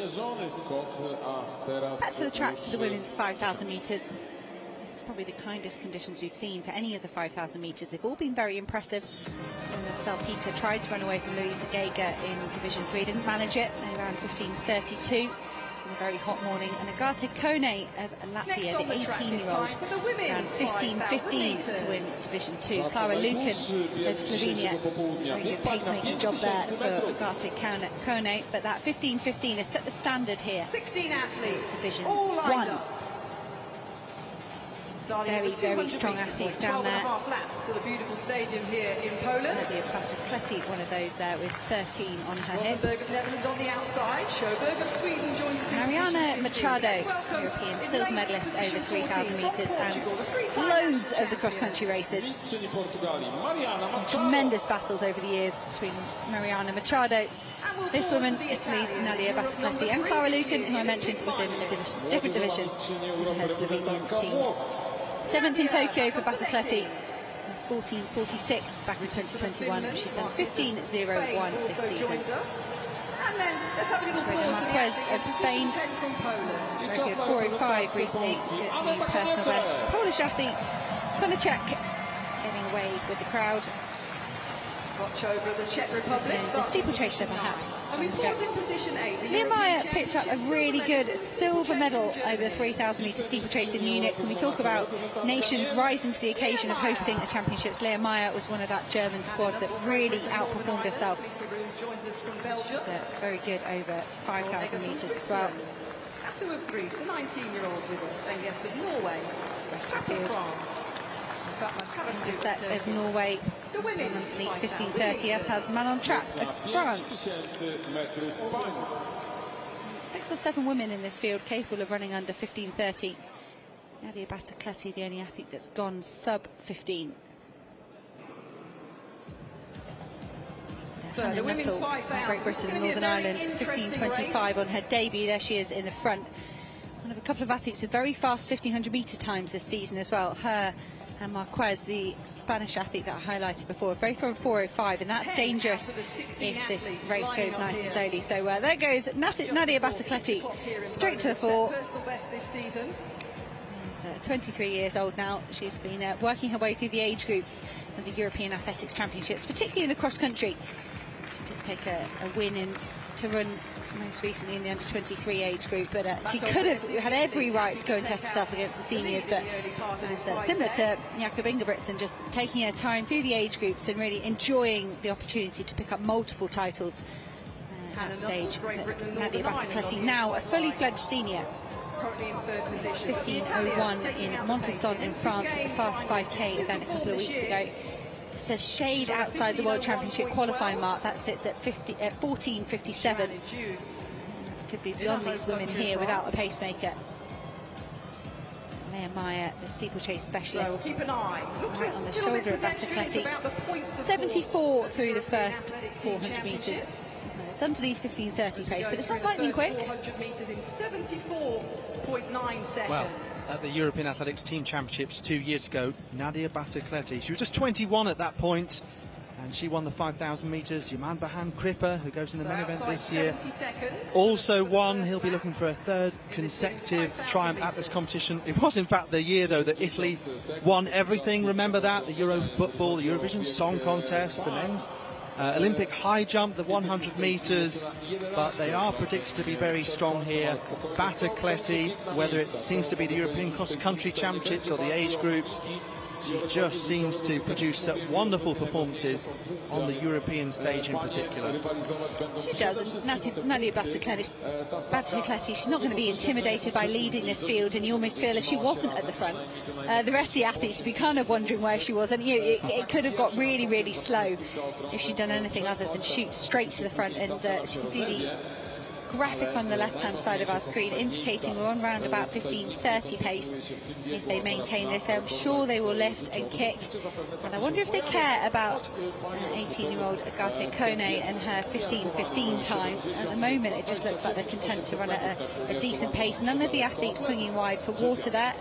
Back to the track for the women's 5,000 metres. This is probably the kindest conditions we've seen for any of the 5,000 metres. They've all been very impressive. Salpeter tried to run away from Louisa Geiger in Division 3, didn't manage it. They ran 15:32 in a very hot morning. And Agate Kone of Latvia, the 18-year-old, ran 15:15 to win Division 2. Clara Lukin of Slovenia, very good pacemaking job there for Agate Kone. But that 15:15 has set the standard here. 16 athletes, Division all lined 1. up. Very, very strong athletes down there. Laps to the beautiful stadium here in Poland. Nadia Batacleti, one of those there with 13 on her hip. Rosenberg of Netherlands on the outside. Sjöberg of Sweden joins us. Mariana Machado, European silver medalist over 3,000 metres, and loads of the cross-country races. Tremendous battles over the years between Mariana Machado, this woman, Italy's Nadia Batacleti, and Clara Lukin, who I mentioned was in a different division in her Slovenian team. 7th in Tokyo for Batacleti, 14:46 back in 2021. She's done 15:01 this season. And then let's have a little pause Marquez of Spain, very good 4:05 recently, good new personal best. Polish athlete Konachek getting away with the crowd. Watch over the Czech Republic. It's a steeplechaser perhaps. And we pause in position 8. Nehemiah picked up a really good silver medal over the 3,000 metre steeplechase in Munich. When we talk about nations rising to the occasion of hosting the championships, Nehemiah was one of that German squad that really outperformed herself. She's very good over 5,000 metres as well. Asu of Greece, the 19-year-old with us, then guest of Norway, France. The set of Norway, the women's 15:30, as has Manon Trapp of France. 6 or 7 women in this field capable of running under 15:30. Nadia Batacleti, the only athlete that's gone sub-15. So the women's 5,000, Great Britain and Northern Ireland, 15:25 on her debut. There she is in the front. One of a couple of athletes with very fast 1500 metre times this season as well. Her and Marquez, the Spanish athlete that I highlighted before, both on 4:05, and that's dangerous if this race goes nice and slowly. So there goes Nadia Batacleti straight to the fore. She's 23 years old now. She's been working her way through the age groups of the European Athletics Championships, particularly in the cross country. She did take a win in to run most recently in the under-23 age group, but she could have had every right to go and test herself against the seniors, but similar to Jakob Ingebrigtsen, just taking her time through the age groups and really enjoying the opportunity to pick up multiple titles at that stage. Nadia Batacleti, now a fully fledged senior. 15:01 in Montesson in France at the Fast 5K event a couple of weeks ago. It's a shade outside the World Championship qualifying mark. That sits at 14:57. Could be beyond these women here without a pacemaker. Nehemiah, the steeplechase specialist, so keep an eye. Right on the shoulder of Batacleti. 74 through the first 400 metres. It's underneath 15:30 pace, but it's not lightning quick. 400 metres in 74.9 seconds. Well, at the European Athletics Team Championships 2 years ago, Nadia Batacleti, she was just 21 at that point, and she won the 5,000 metres. Yaman Bahan Kripa, who goes in the main event this year, also won. He'll be looking for a 3rd consecutive triumph at this competition. It was, in fact, the year, though, that Italy won everything. Remember that? The Euro football, the Eurovision Song Contest, the men's Olympic high jump, the 100 metres, but they are predicted to be very strong here. Batacleti, whether it seems to be the European cross-country championships or the age groups, she just seems to produce wonderful performances on the European stage in particular. She does, and Nadia Batacleti, she's not going to be intimidated by leading this field, and you almost feel if she wasn't at the front, the rest of the athletes would be kind of wondering where she was, and it could have got really, really slow if she'd done anything other than shoot straight to the front. And she can see the graphic on the left-hand side of our screen indicating we're on round about 15:30 pace. If they maintain this, I'm sure they will lift and kick. And I wonder if they care about 18-year-old Agate Kone and her 15:15 time. At the moment, it just looks like they're content to run at a decent pace. None of the athletes swinging wide for water there.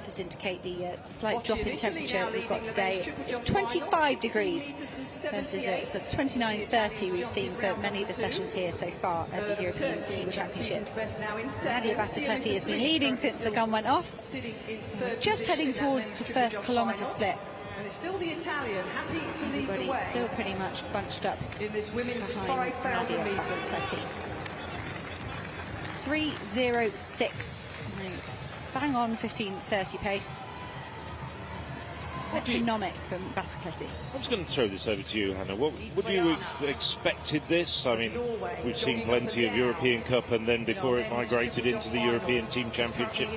does indicate the slight drop in temperature we've got today. It's 25 degrees versus it's 29-30 we've seen for many of the sessions here so far at the European Team Championships. Nadia Battocletti has been leading since the gun went off, just heading towards the first kilometre split. And it's still the Italian, happy to lead the way. Still pretty much bunched up in this women's 5,000 metres. 3:06, bang on 15:30 pace. Economic from Battocletti. I was going to throw this over to you, Hannah. Would you have expected this? I mean, we've seen plenty of European Cup, and then before it migrated into the European Team Championship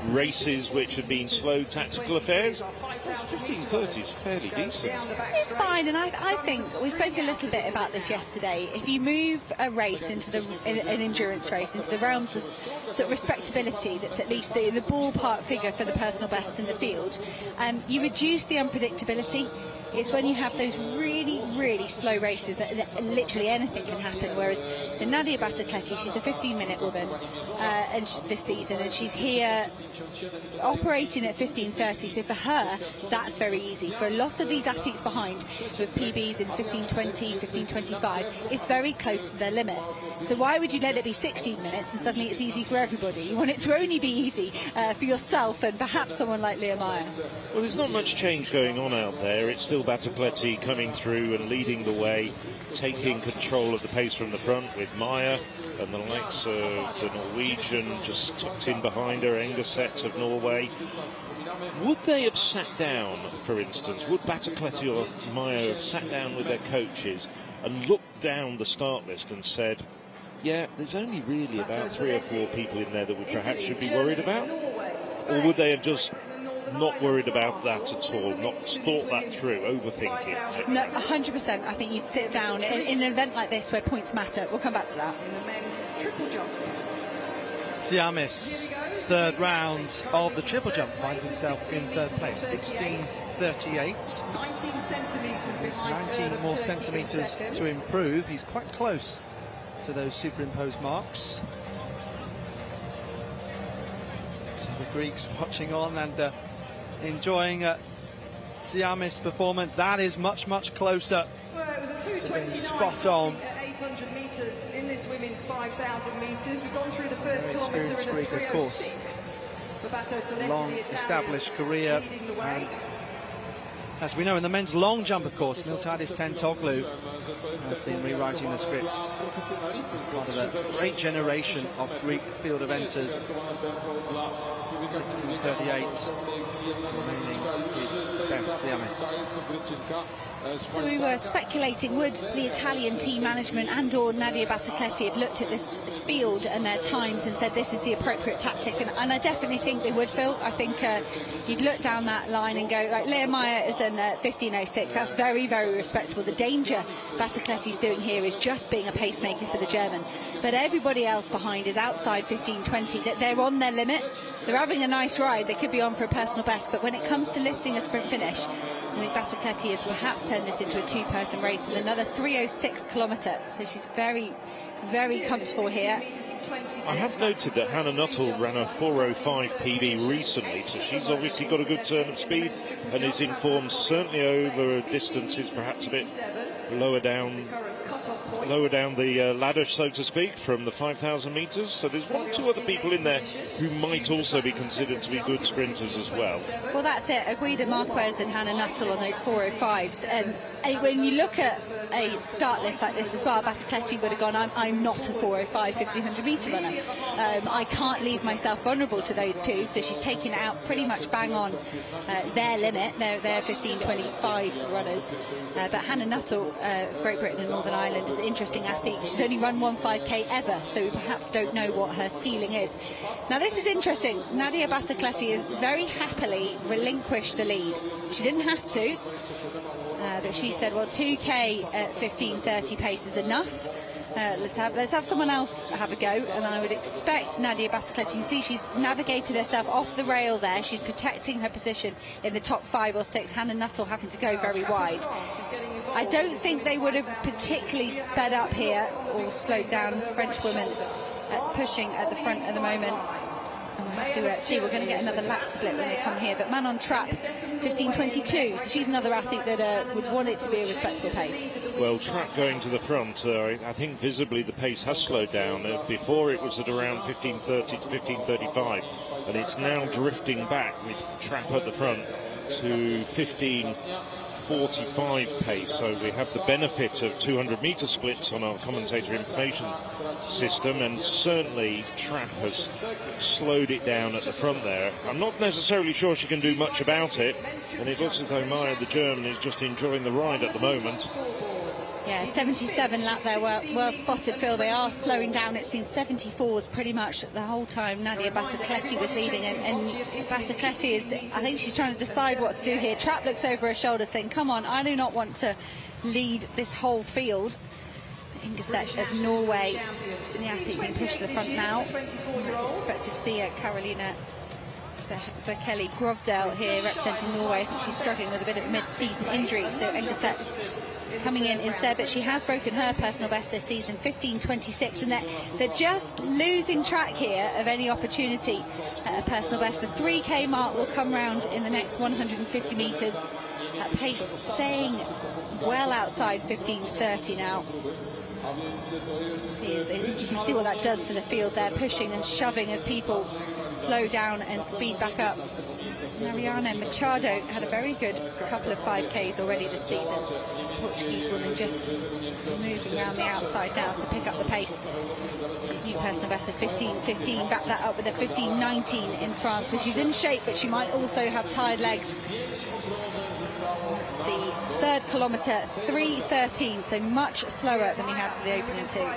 races, which have been slow tactical affairs. 15:30 is fairly decent. It's fine, and I think we spoke a little bit about this yesterday. If you move a race into an endurance race into the realms of sort of respectability, that's at least the ballpark figure for the personal bests in the field, you reduce the unpredictability. It's when you have those really, really slow races that literally anything can happen. Whereas the Nadia Battocletti, she's a 15-minute woman this season, and she's here operating at 15:30. So for her, that's very easy. For a lot of these athletes behind, with PBs in 15:20, 15:25, it's very close to their limit. So why would you let it be 16 minutes and suddenly it's easy for everybody? You want it to only be easy for yourself and perhaps someone like Leah Meyer. Well, there's not much change going on out there. It's still Battocletti coming through and leading the way, taking control of the pace from the front, with Meyer and the likes of the Norwegian just tucked in behind her, Engerset of Norway. Would they have sat down, for instance, would Battocletti or Meyer have sat down with their coaches and looked down the start list and said, yeah, there's only really about 3 or 4 people in there that we perhaps should be worried about? Or would they have just not worried about that at all, not thought that through, overthinking? No, 100%. I think you'd sit down in an event like this where points matter. We'll come back to that. In the men's triple jump. Siamis, third round of the triple jump, finds himself in third place, 16:38. 19 centimetres behind. 19 more centimetres to improve. He's quite close to those superimposed marks. So the Greeks watching on and enjoying Siamis' performance. That is much, much closer. Well, it was a 2:29. Spot on. At 800 metres in this women's 5,000 metres. We've gone through the first Very kilometre in a experienced Greek, of course. 3:06. Bato Silesia, Long the Italian, established career. leading the way. And as we know, in the men's long jump, of course, Miltiadis Tentoglu has been rewriting the scripts. He's part of a great generation of Greek field eventers. 16:38 remaining his best, Siamis. So we were speculating, would the Italian team management and or Nadia Battocletti have looked at this field and their times and said this is the appropriate tactic, and I definitely think they would, Phil. I think you'd look down that line and go, like, Leah Meyer has done 15:06. That's very, very respectable. The danger Battocletti's doing here is just being a pacemaker for the German. But everybody else behind is outside 15:20. That they're on their limit. They're having a nice ride. They could be on for a personal best. But when it comes to lifting a sprint finish, I think Battocletti has perhaps turned this into a 2-person race with another 3:06 kilometre. So she's very, very comfortable here. I have noted that Hannah Nuttall ran a 4:05 PB recently, so she's obviously got a good turn of speed and is in form, certainly over distances perhaps a bit lower down the ladder, so to speak, from the 5,000 metres. So there's 1 or 2 other people in there who might also be considered to be good sprinters as well. Well, that's it. Aguida Marquez and Hannah Nuttall on those 4:05s. When you look at a start list like this as well, Battocletti would have gone, I'm not a 4:05 1500 metre runner. I can't leave myself vulnerable to those two, so she's taken it out pretty much bang on their limit. They're 15:25 runners. But Hannah Nuttall, Great Britain and Northern Ireland, is an interesting athlete. She's only run 1 5K ever, so we perhaps don't know what her ceiling is. Now this is interesting. Nadia Battocletti has very happily relinquished the lead. She didn't have to. But she said, well, 2K at 15:30 pace is enough. Let's have someone else have a go. And I would expect Nadia Battocletti, you see she's navigated herself off the rail there. She's protecting her position in the top 5 or 6. Hannah Nuttall having to go very wide. I don't think they would have particularly sped up here or slowed down. The French women pushing at the front at the moment. And we'll have to see, we're going to get another lap split when they come here. But man on trap, 15:22. So she's another athlete that would want it to be a respectable pace. Well, trap going to the front, I think visibly the pace has slowed down. Before it was at around 15:30 to 15:35, and it's now drifting back with trap at the front to 15:45 pace. So we have the benefit of 200-metre splits on our commentator information system, and certainly trap has slowed it down at the front there. I'm not necessarily sure she can do much about it, and it looks as though Maya, the German, is just enjoying the ride at the moment. Yeah, 77 lap there, well spotted, Phil. They are slowing down. It's been 74s pretty much the whole time Nadia Batacleti was leading, and Batacleti is, I think she's trying to decide what to do here. Trap looks over her shoulder saying, come on, I do not want to lead this whole field. Ingeset of Norway, the athlete being pushed to the front now. Expected to see Carolina Bekele Grovdal here representing Norway. I think she's struggling with a bit of mid-season injury, so Ingeset coming in instead, but she has broken her personal best this season, 15:26, and they're just losing track here of any opportunity at a personal best. The 3K mark will come round in the next 150 metres at pace staying well outside 15:30 now. You can see what that does to the field there, pushing and shoving as people slow down and speed back up. Mariana Machado had a very good couple of 5Ks already this season. The Portuguese woman just moving around the outside now to pick up the pace. She's new personal best of 15:15, back that up with a 15:19 in France. So she's in shape, but she might also have tired legs. It's the third kilometre, 3:13, so much slower than we had for the opening two.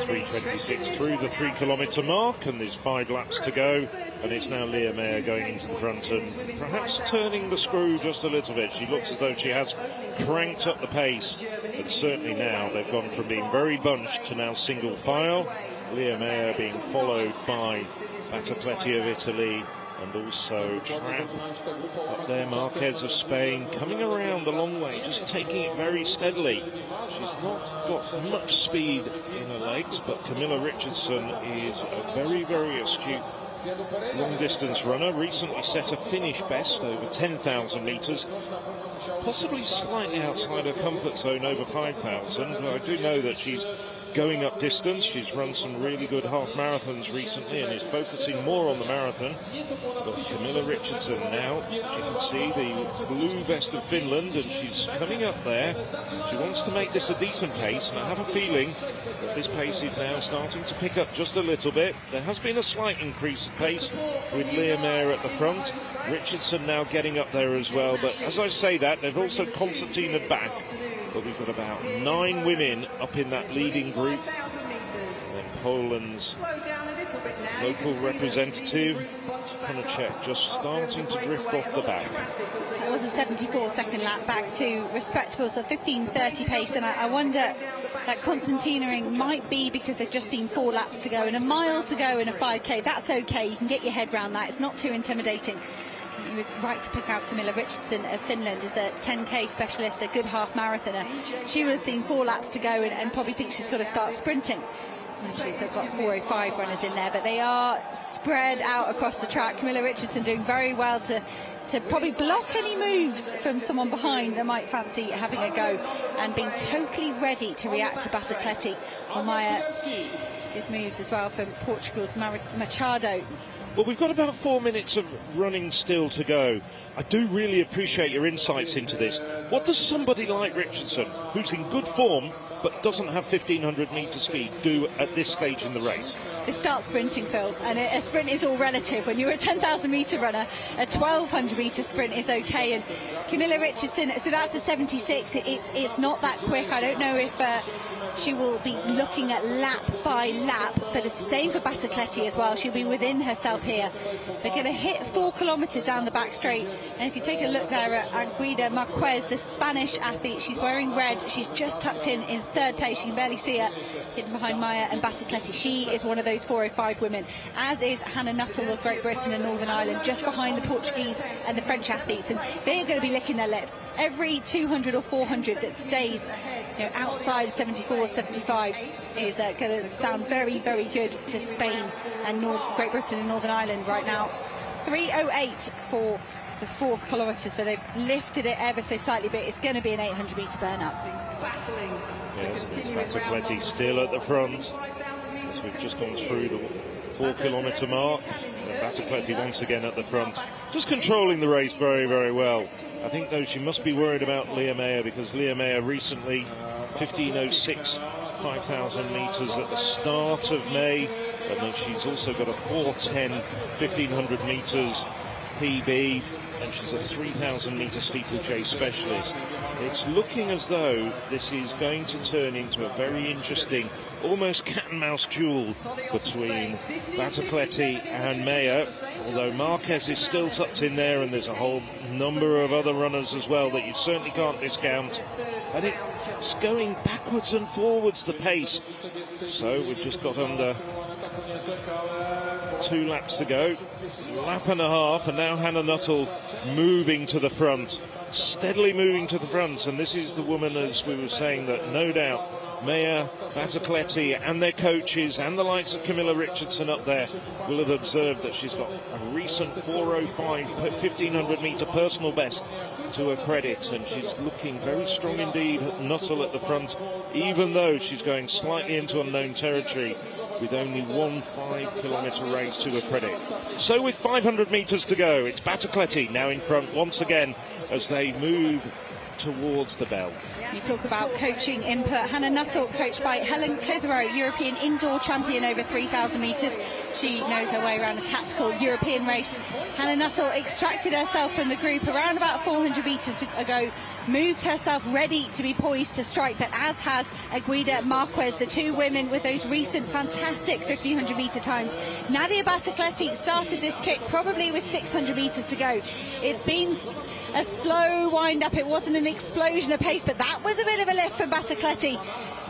3:26 through the 3 kilometre mark, and there's 5 laps to go, and it's now Leah Mayer going into the front and perhaps turning the screw just a little bit. She looks as though she has cranked up the pace, and certainly now they've gone from being very bunched to now single file. Leah Mayer being followed by Batacleti of Italy, and also Trap up there, Marquez of Spain, coming around the long way, just taking it very steadily. She's not got much speed in her legs, but Camilla Richardson is a very, very astute long-distance runner. Recently set a Finnish best over 10,000 metres, possibly slightly outside her comfort zone over 5,000, but I do know that she's going up distance. She's run some really good half marathons recently and is focusing more on the marathon. But Camilla Richardson now, you can see the blue vest of Finland, and she's coming up there. She wants to make this a decent pace, and I have a feeling that this pace is now starting to pick up just a little bit. There has been a slight increase of pace with Leah Mayer at the front. Richardson now getting up there as well, but as I say that, they've also concertinaed back. But we've got about 9 women up in that leading group. And Poland's local representative, Konachek, just starting to drift off the back. It was a 74-second lap, back to respectable, so 15:30 pace, and I wonder that concertinaing might be because they've just seen 4 laps to go and a mile to go in a 5K. That's okay, you can get your head around that, it's not too intimidating. You're right to pick out Camilla Richardson of Finland as a 10K specialist, a good half marathoner. She would have seen 4 laps to go and probably thinks she's got to start sprinting. Actually, so they've got 4:05 runners in there, but they are spread out across the track. Camilla Richardson doing very well to probably block any moves from someone behind that might fancy having a go, and being totally ready to react to Batacleti. Maya, good moves as well from Portugal's Machado. Well, we've got about 4 minutes of running still to go. I do really appreciate your insights into this. What does somebody like Richardson, who's in good form but doesn't have 1,500 metre speed, do at this stage in the race? It starts sprinting, Phil, and a sprint is all relative. When you're a 10,000 metre runner, a 1,200 metre sprint is okay. And Camilla Richardson, so that's a 76. It's not that quick. I don't know if she will be looking at lap by lap, but it's the same for Batacleti as well. She'll be within herself here. They're going to hit 4 kilometres down the back straight, and if you take a look there at Aguida Marquez, the Spanish athlete, she's wearing red. She's just tucked in 3rd place. You can barely see her hidden behind Maya and Batacleti. She is one of those 4:05 women, as is Hannah Nuttall of Great Britain and Northern Ireland, just behind the Portuguese and the French athletes, and they're going to be licking their lips. Every 200 or 400 that stays outside 74, 75 is going to sound very, very good to Spain and Great Britain and Northern Ireland right now. 3:08 for the 4th kilometre, so they've lifted it ever so slightly, but it's going to be an 800 metre burn-up. Yes, Battlecletti still at the front. So we've just gone through the 4 kilometre mark. Battlecletti once again at the front, just controlling the race very, very well. I think, though, she must be worried about Leah Meyer, because Leah Meyer recently 15:06 5,000 metres at the start of May, and then she's also got a 4:10 1500 metres PB, and she's a 3,000 metre steeplechase specialist. It's looking as though this is going to turn into a very interesting, almost cat and mouse duel between Battlecletti and Meyer, although Marquez is still tucked in there, and there's a whole number of other runners as well that you certainly can't discount. And it's going backwards and forwards, the pace. So we've just got under 2 laps to go, lap and a half, and now Hannah Nuttall moving to the front, steadily moving to the front. And this is the woman, as we were saying, that no doubt Meyer, Battlecletti and their coaches and the likes of Camilla Richardson up there will have observed that she's got a recent 4:05 1500 metre personal best to her credit, and she's looking very strong indeed. Nuttall at the front, even though she's going slightly into unknown territory with only one 5-kilometre race to her credit. So with 500 metres to go, it's Battlecletti now in front once again as they move towards the bell. You talk about coaching input. Hannah Nuttall, coached by Helen Clitheroe, European indoor champion over 3,000 metres. She knows her way around a tactical European race. Hannah Nuttall extracted herself from the group around about 400 metres ago, moved herself ready to be poised to strike, but as has Aguida Marquez, the two women with those recent fantastic 1500 metre times. Nadia Battlecletti started this kick probably with 600 metres to go. It's been a slow wind up, it wasn't an explosion of pace, but that was a bit of a lift for Battlecletti.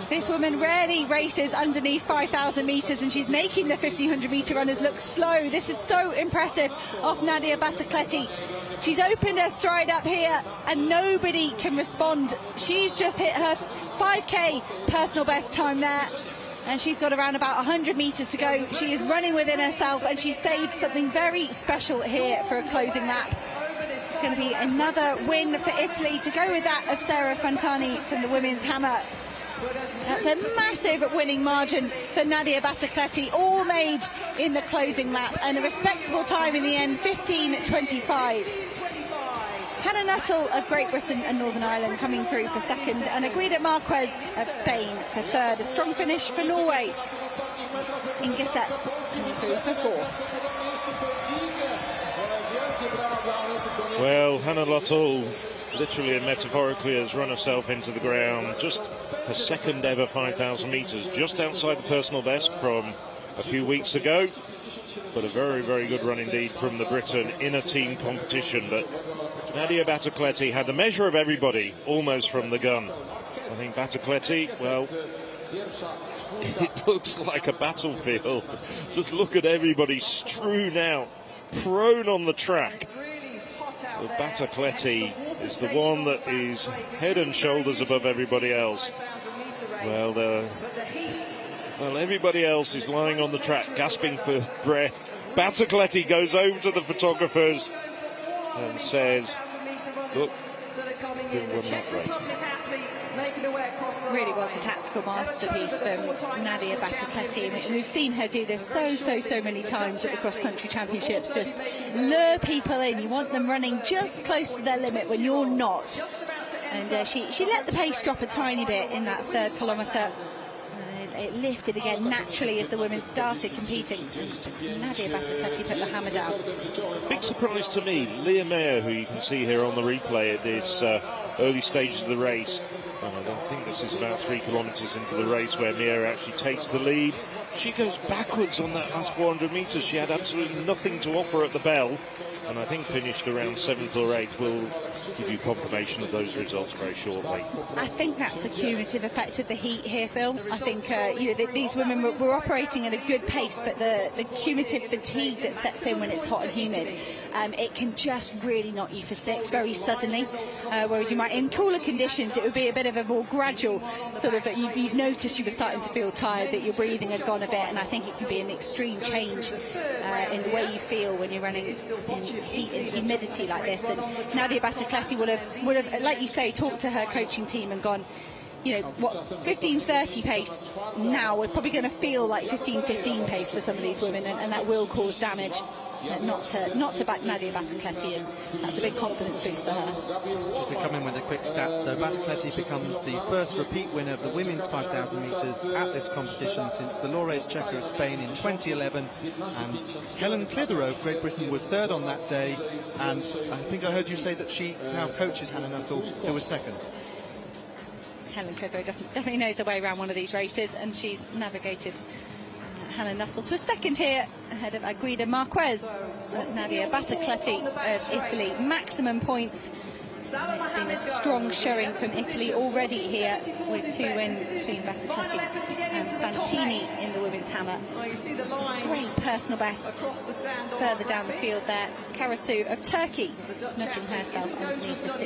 This woman rarely races underneath 5,000 metres, and she's making the 1500 metre runners look slow. This is so impressive off Nadia Battlecletti. She's opened her stride up here and nobody can respond. She's just hit her 5k personal best time there, and she's got around about 100 metres to go. She is running within herself, and she's saved something very special here for a closing lap. It's going to be another win for Italy to go with that of Sarah Fantani from the women's hammer. That's a massive winning margin for Nadia Battlecletti, all made in the closing lap, and a respectable time in the end, 15:25. Hannah Nuttall of Great Britain and Northern Ireland coming through for second, and Aguida Marquez of Spain for third. A strong finish for Norway. Inga Seth coming through for fourth. Well, Hannah Nuttall literally and metaphorically has run herself into the ground. Just her second ever 5,000 metres, just outside the personal best from a few weeks ago. But a very, very good run indeed from the Briton in a team competition. But Nadia Battlecletti had the measure of everybody almost from the gun. I think Battlecletti, well, it looks like a battlefield. Just look at everybody strewn out, prone on the track. But Battlecletti is the one that is head and shoulders above everybody else. Well, everybody else is lying on the track, gasping for breath. Battlecletti goes over to the photographers and says, look, we won that race. Really was a tactical masterpiece from Nadia Battlecletti, and we've seen her do this so many times at the cross-country championships. Just lure people in. You want them running just close to their limit when you're not. And she let the pace drop a tiny bit in that third kilometre. It lifted again naturally as the women started competing. And Nadia Battlecletti put the hammer down. Big surprise to me, Leah Meyer, who you can see here on the replay at this early stages of the race. And I don't think this is about 3 kilometres into the race where Meyer actually takes the lead. She goes backwards on that last 400 metres. She had absolutely nothing to offer at the bell, and I think finished around 7th or 8th. We'll give you confirmation of those results very shortly. I think that's the cumulative effect of the heat here, Phil. I think these women were operating at a good pace, but the cumulative fatigue that sets in when it's hot and humid, it can just really knock you for six very suddenly. Whereas you might, in cooler conditions, it would be a bit of a more gradual sort of, you'd notice you were starting to feel tired, that your breathing had gone a bit, and I think it can be an extreme change in the way you feel when you're running in heat and humidity like this. And Nadia Batacleti would have, like you say, talked to her coaching team and gone, you know, what, 15:30 pace now, we're probably going to feel like 15:15 pace for some of these women, and that will cause damage. Not to back Nadia Batacleti, and that's a big confidence boost for her. Just to come in with a quick stat, so Batacleti becomes the first repeat winner of the women's 5,000 metres at this competition since Dolores Checa of Spain in 2011, and Helen Clitheroe of Great Britain was third on that day, and I think I heard you say that she now coaches Hannah Nuttall, who was second. Helen Clitheroe definitely knows her way around one of these races, and she's navigated Hannah Nuttall to a second here ahead of Aguida Marquez. Nadia Batacleti of Italy, maximum points. It's been a strong showing from Italy already here, with 2 wins between Batacleti and Fantini in the women's hammer. Great personal best further down the field there. Karasu of Turkey nudging herself underneath the